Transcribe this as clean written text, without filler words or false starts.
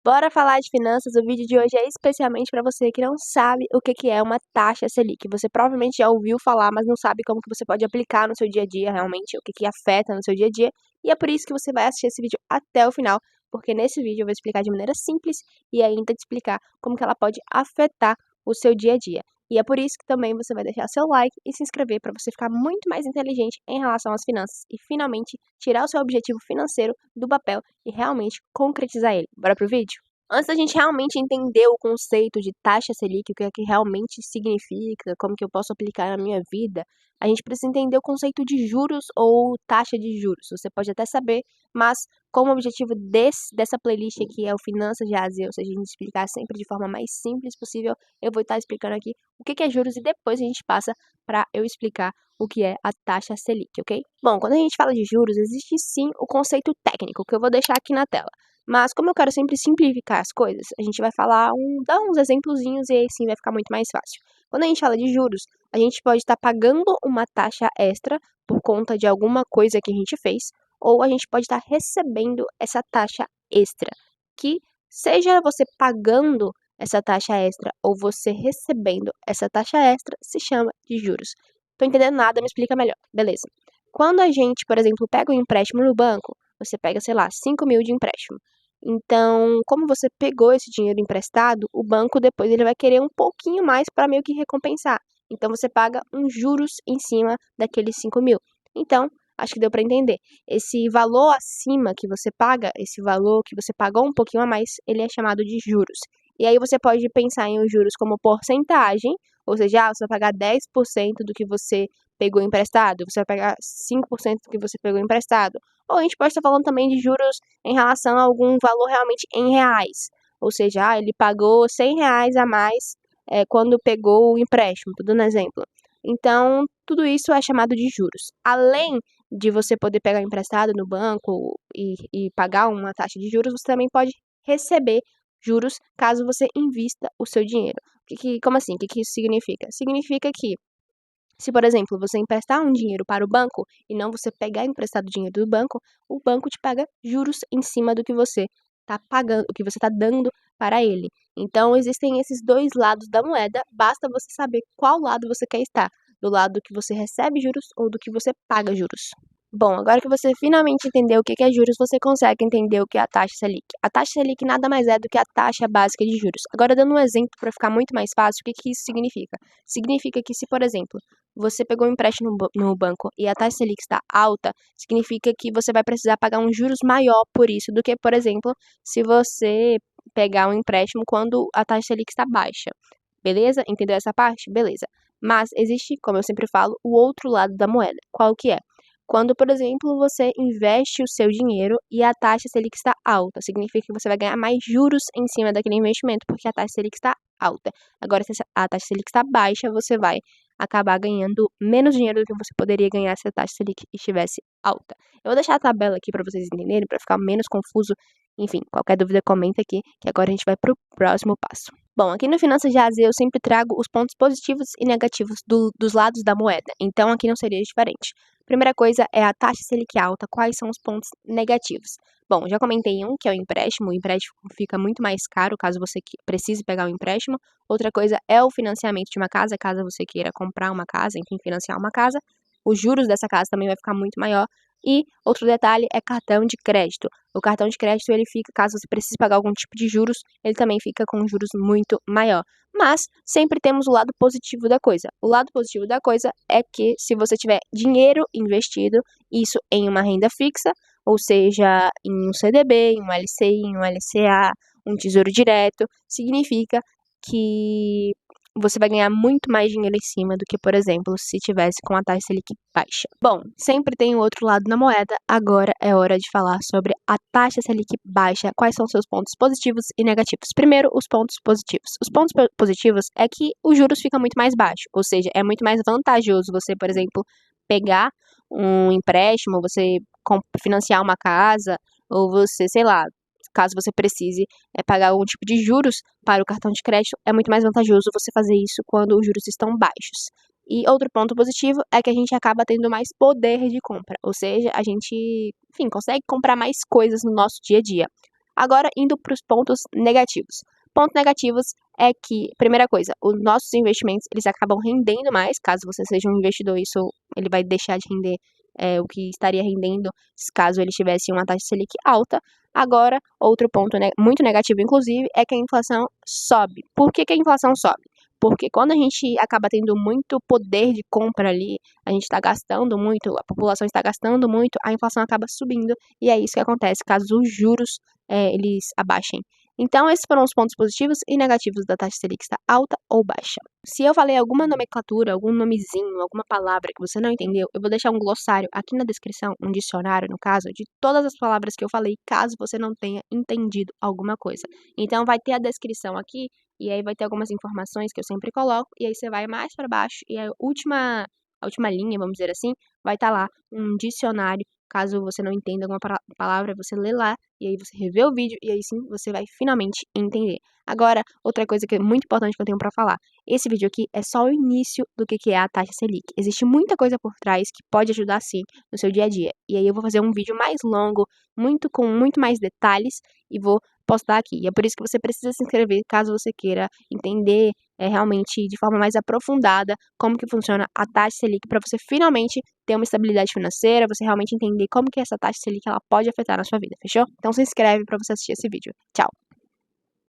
Bora falar de finanças. O vídeo de hoje é especialmente para você que não sabe o que é uma taxa Selic. Você provavelmente já ouviu falar, mas não sabe como que você pode aplicar no seu dia a dia realmente, o que afeta no seu dia a dia. E é por isso que você vai assistir esse vídeo até o final, porque nesse vídeo eu vou explicar de maneira simples e ainda te explicar como que ela pode afetar o seu dia a dia. E é por isso que também você vai deixar seu like e se inscrever para você ficar muito mais inteligente em relação às finanças e finalmente tirar o seu objetivo financeiro do papel e realmente concretizar ele. Bora pro vídeo? Antes da gente realmente entender o conceito de taxa Selic, o que é que realmente significa, como que eu posso aplicar na minha vida, a gente precisa entender o conceito de juros ou taxa de juros. Você pode até saber, mas como o objetivo dessa playlist aqui é o Finanças de A a Z, ou seja, a gente explicar sempre de forma mais simples possível, eu vou estar explicando aqui o que é juros e depois a gente passa para eu explicar o que é a taxa Selic, ok? Bom, quando a gente fala de juros, existe sim o conceito técnico, que eu vou deixar aqui na tela. Mas como eu quero sempre simplificar as coisas, a gente vai dar uns exemplozinhos e aí sim vai ficar muito mais fácil. Quando a gente fala de juros, a gente pode estar pagando uma taxa extra por conta de alguma coisa que a gente fez, ou a gente pode estar recebendo essa taxa extra, que seja você pagando essa taxa extra ou você recebendo essa taxa extra, se chama de juros. Tô entendendo nada, me explica melhor. Beleza. Quando a gente, por exemplo, pega um empréstimo no banco, você pega, sei lá, 5 mil de empréstimo. Então, como você pegou esse dinheiro emprestado, o banco depois ele vai querer um pouquinho mais para meio que recompensar. Então, você paga uns juros em cima daqueles 5 mil. Então, acho que deu para entender. Esse valor acima que você paga, esse valor que você pagou um pouquinho a mais, ele é chamado de juros. E aí você pode pensar em os juros como porcentagem, ou seja, você vai pagar 10% do que você pegou emprestado, você vai pagar 5% do que você pegou emprestado. Ou a gente pode estar falando também de juros em relação a algum valor realmente em reais. Ou seja, ele pagou R$ 100 a mais quando pegou o empréstimo, tô dando exemplo. Então, tudo isso é chamado de juros. Além de você poder pegar emprestado no banco e pagar uma taxa de juros, você também pode receber juros caso você invista o seu dinheiro. Como assim? O que isso significa? Significa que se, por exemplo, você emprestar um dinheiro para o banco e não você pegar emprestado o dinheiro do banco, o banco te paga juros em cima do que você está pagando, o que você está dando para ele. Então, existem esses dois lados da moeda, basta você saber qual lado você quer estar, do lado que você recebe juros ou do que você paga juros. Bom, agora que você finalmente entendeu o que é juros, você consegue entender o que é a taxa Selic. A taxa Selic nada mais é do que a taxa básica de juros. Agora, dando um exemplo para ficar muito mais fácil, o que isso significa? Significa que se, por exemplo, você pegou um empréstimo no banco e a taxa Selic está alta, significa que você vai precisar pagar um juros maior por isso do que, por exemplo, se você pegar um empréstimo quando a taxa Selic está baixa. Beleza? Entendeu essa parte? Beleza. Mas existe, como eu sempre falo, o outro lado da moeda. Qual que é? Quando, por exemplo, você investe o seu dinheiro e a taxa Selic está alta, significa que você vai ganhar mais juros em cima daquele investimento, porque a taxa Selic está alta. Agora, se a taxa Selic está baixa, você vai acabar ganhando menos dinheiro do que você poderia ganhar se a taxa Selic estivesse alta. Eu vou deixar a tabela aqui para vocês entenderem, para ficar menos confuso. Enfim, qualquer dúvida comenta aqui, que agora a gente vai para o próximo passo. Bom, aqui no Finanças de AZ eu sempre trago os pontos positivos e negativos dos lados da moeda, então aqui não seria diferente. Primeira coisa é a taxa Selic alta. Quais são os pontos negativos? Bom, já comentei um, que é o empréstimo. O empréstimo fica muito mais caro caso você precise pegar o empréstimo. Outra coisa é o financiamento de uma casa, caso você queira comprar uma casa, enfim, financiar uma casa. Os juros dessa casa também vai ficar muito maior. E outro detalhe é cartão de crédito. O cartão de crédito, ele fica, caso você precise pagar algum tipo de juros, ele também fica com juros muito maior. Mas sempre temos o lado positivo da coisa. O lado positivo da coisa é que se você tiver dinheiro investido, isso em uma renda fixa, ou seja, em um CDB, em um LCI, em um LCA, um tesouro direto, significa que você vai ganhar muito mais dinheiro em cima do que, por exemplo, se tivesse com a taxa Selic baixa. Bom, sempre tem o outro lado na moeda, agora é hora de falar sobre a taxa Selic baixa, quais são seus pontos positivos e negativos. Primeiro, os pontos positivos. Os pontos positivos é que os juros ficam muito mais baixos, ou seja, é muito mais vantajoso você, por exemplo, pegar um empréstimo, você financiar uma casa, ou você, sei lá, caso você precise pagar algum tipo de juros para o cartão de crédito, é muito mais vantajoso você fazer isso quando os juros estão baixos. E outro ponto positivo é que a gente acaba tendo mais poder de compra, ou seja, a gente, enfim, consegue comprar mais coisas no nosso dia a dia. Agora, indo para os pontos negativos. Pontos negativos é que, primeira coisa, os nossos investimentos, eles acabam rendendo mais, caso você seja um investidor, isso ele vai deixar de render o que estaria rendendo caso ele tivesse uma taxa Selic alta. Agora, outro ponto muito negativo, inclusive, é que a inflação sobe. Por que a inflação sobe? Porque quando a gente acaba tendo muito poder de compra ali, a gente está gastando muito, a população está gastando muito, a inflação acaba subindo, e é isso que acontece caso os juros eles abaixem. Então, esses foram os pontos positivos e negativos da taxa Selic estar alta ou baixa. Se eu falei alguma nomenclatura, algum nomezinho, alguma palavra que você não entendeu, eu vou deixar um glossário aqui na descrição, um dicionário, no caso, de todas as palavras que eu falei, caso você não tenha entendido alguma coisa. Então, vai ter a descrição aqui, e aí vai ter algumas informações que eu sempre coloco, e aí você vai mais para baixo, e a última linha, vamos dizer assim, vai estar lá um dicionário. Caso você não entenda alguma palavra, você lê lá, e aí você revê o vídeo, e aí sim você vai finalmente entender. Agora, outra coisa que é muito importante que eu tenho para falar. Esse vídeo aqui é só o início do que é a taxa Selic. Existe muita coisa por trás que pode ajudar sim no seu dia a dia. E aí eu vou fazer um vídeo mais longo, com muito mais detalhes, e vou postar aqui. E é por isso que você precisa se inscrever, caso você queira entender realmente de forma mais aprofundada como que funciona a taxa Selic, para você finalmente ter uma estabilidade financeira, você realmente entender como que essa taxa Selic ela pode afetar na sua vida, fechou? Então se inscreve para você assistir esse vídeo. Tchau!